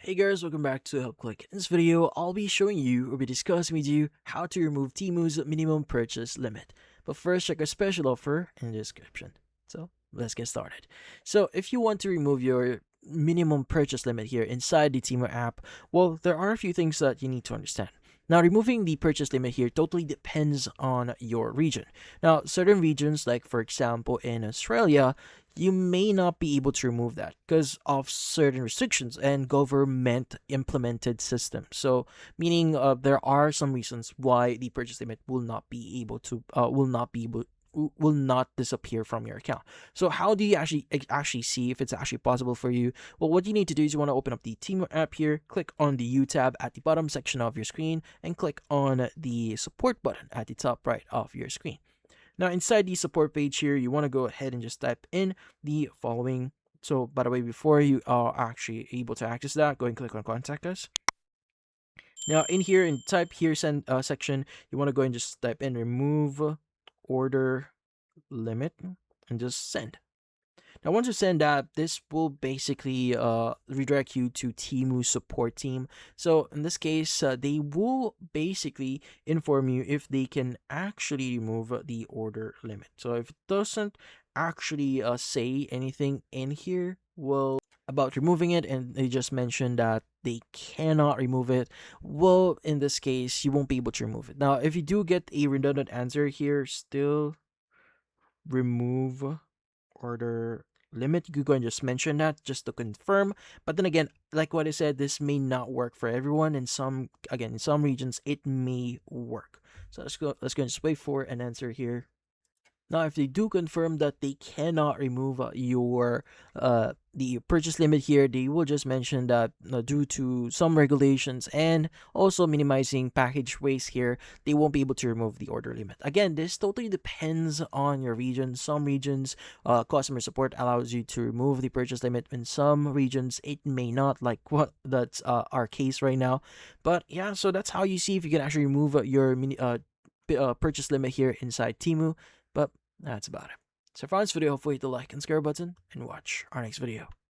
Hey guys, welcome back to Help Click. In this video, I'll be showing you or be discussing with you how to remove Temu's minimum purchase limit. But first, check our special offer in the description. So let's get started. So if you want to remove your minimum purchase limit here inside the Temu app, well, there are a few things that you need to understand. Now, removing the purchase limit here totally depends on your region. Now, certain regions, like for example in Australia, you may not be able to remove that because of certain restrictions and government implemented systems. So, meaning there are some reasons why the purchase limit will not disappear from your account. So how do you actually see if it's actually possible for you? Well, what you need to do is you want to open up the Temu app here, click on the U tab at the bottom section of your screen, and click on the support button at the top right of your screen. Now, inside the support page here, you want to go ahead and just type in the following. So, by the way, before you are actually able to access that, go and click on Contact Us. Now, in here, in type here section, you want to go and just type in remove order limit and just send. Now, once you send that, this will basically redirect you to Temu support team. So in this case, they will basically inform you if they can actually remove the order limit. So if it doesn't actually say anything in here, well, about removing it, and they just mentioned that they cannot remove it, well, in this case, you won't be able to remove it. Now, if you do get a redundant answer here, still remove order limit, you could go and just mention that just to confirm. But then again, like what I said, this may not work for everyone. In some regions it may work. So let's go and just wait for an answer here. Now, if they do confirm that they cannot remove your the purchase limit here, they will just mention that due to some regulations and also minimizing package waste here, they won't be able to remove the order limit. Again, this totally depends on your region. Some regions, customer support allows you to remove the purchase limit. In some regions, it may not, like what that's our case right now. But yeah, so that's how you see if you can actually remove your purchase limit here inside Temu. But that's about it. So if you found this video, hopefully hit the like and subscribe button and watch our next video.